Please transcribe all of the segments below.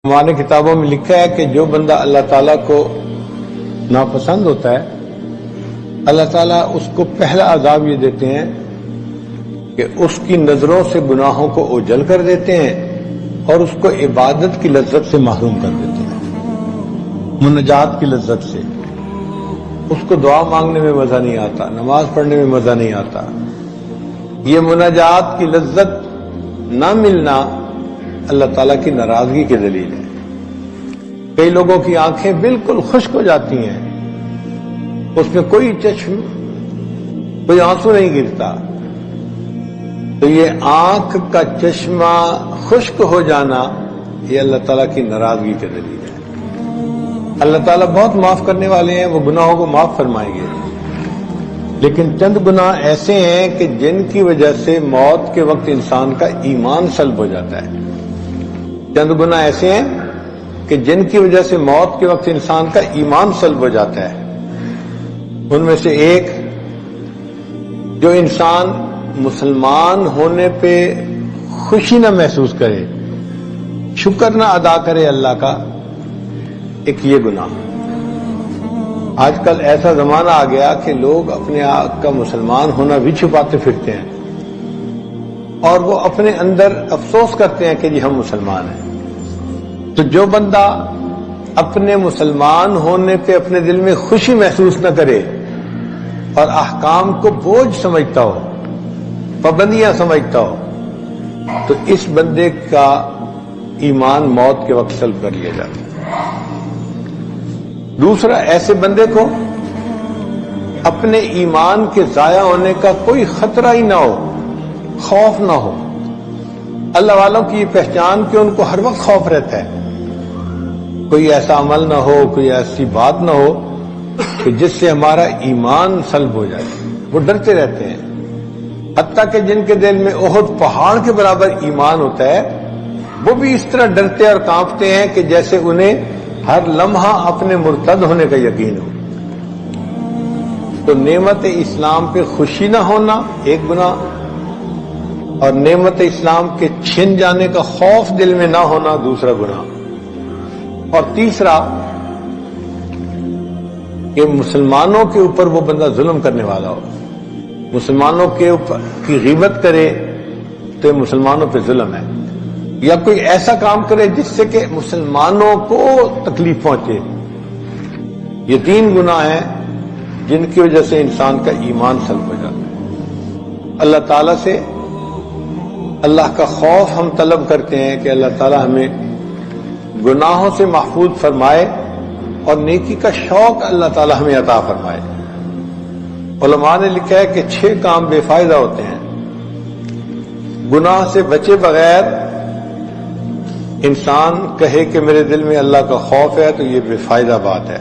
ہماری کتابوں میں لکھا ہے کہ جو بندہ اللہ تعالیٰ کو ناپسند ہوتا ہے اللہ تعالیٰ اس کو پہلا عذاب یہ دیتے ہیں کہ اس کی نظروں سے گناہوں کو اوجھل کر دیتے ہیں اور اس کو عبادت کی لذت سے محروم کر دیتے ہیں، مناجات کی لذت سے۔ اس کو دعا مانگنے میں مزہ نہیں آتا، نماز پڑھنے میں مزہ نہیں آتا۔ یہ مناجات کی لذت نہ ملنا اللہ تعالیٰ کی ناراضگی کی دلیل ہے۔ کئی لوگوں کی آنکھیں بالکل خشک ہو جاتی ہیں، اس میں کوئی آنسو نہیں گرتا، تو یہ آنکھ کا چشمہ خشک ہو جانا یہ اللہ تعالیٰ کی ناراضگی کی دلیل ہے۔ اللہ تعالیٰ بہت معاف کرنے والے ہیں، وہ گناہوں کو معاف فرمائیں گے، لیکن چند گناہ ایسے ہیں کہ جن کی وجہ سے موت کے وقت انسان کا ایمان سلب ہو جاتا ہے۔ چند گناہ ایسے ہیں کہ جن کی وجہ سے موت کے وقت انسان کا ایمان سلب ہو جاتا ہے۔ ان میں سے ایک، جو انسان مسلمان ہونے پہ خوشی نہ محسوس کرے، شکر نہ ادا کرے اللہ کا، ایک یہ گناہ۔ آج کل ایسا زمانہ آ گیا کہ لوگ اپنے آپ کا مسلمان ہونا بھی چھپاتے پھرتے ہیں اور وہ اپنے اندر افسوس کرتے ہیں کہ جی ہم مسلمان ہیں۔ تو جو بندہ اپنے مسلمان ہونے پہ اپنے دل میں خوشی محسوس نہ کرے اور احکام کو بوجھ سمجھتا ہو، پابندیاں سمجھتا ہو، تو اس بندے کا ایمان موت کے وقت سلب کر لیا جاتا ہے۔ دوسرا، ایسے بندے کو اپنے ایمان کے ضائع ہونے کا کوئی خطرہ ہی نہ ہو، خوف نہ ہو۔ اللہ والوں کی یہ پہچان کہ ان کو ہر وقت خوف رہتا ہے، کوئی ایسا عمل نہ ہو، کوئی ایسی بات نہ ہو کہ جس سے ہمارا ایمان سلب ہو جائے۔ وہ ڈرتے رہتے ہیں، حتیٰ کہ جن کے دل میں احد پہاڑ کے برابر ایمان ہوتا ہے وہ بھی اس طرح ڈرتے اور کانپتے ہیں کہ جیسے انہیں ہر لمحہ اپنے مرتد ہونے کا یقین ہو۔ تو نعمت اسلام پہ خوشی نہ ہونا ایک گناہ، اور نعمت اسلام کے چھن جانے کا خوف دل میں نہ ہونا دوسرا گناہ۔ اور تیسرا کہ مسلمانوں کے اوپر وہ بندہ ظلم کرنے والا ہو، مسلمانوں کے اوپر کی غیبت کرے تو یہ مسلمانوں پہ ظلم ہے، یا کوئی ایسا کام کرے جس سے کہ مسلمانوں کو تکلیف پہنچے۔ یہ تین گناہ ہیں جن کی وجہ سے انسان کا ایمان سلب ہو جاتا ہے۔ اللہ تعالیٰ سے اللہ کا خوف ہم طلب کرتے ہیں کہ اللہ تعالیٰ ہمیں گناہوں سے محفوظ فرمائے اور نیکی کا شوق اللہ تعالیٰ ہمیں عطا فرمائے۔ علماء نے لکھا ہے کہ 6 کام بے فائدہ ہوتے ہیں۔ گناہ سے بچے بغیر انسان کہے کہ میرے دل میں اللہ کا خوف ہے تو یہ بے فائدہ بات ہے۔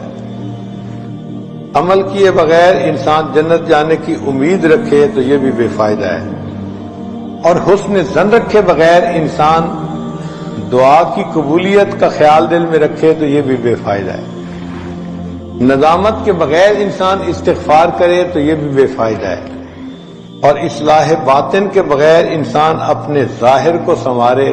عمل کیے بغیر انسان جنت جانے کی امید رکھے تو یہ بھی بے فائدہ ہے، اور حسن ظن رکھے بغیر انسان دعا کی قبولیت کا خیال دل میں رکھے تو یہ بھی بے فائدہ ہے۔ ندامت کے بغیر انسان استغفار کرے تو یہ بھی بے فائدہ ہے، اور اصلاح باطن کے بغیر انسان اپنے ظاہر کو سنوارے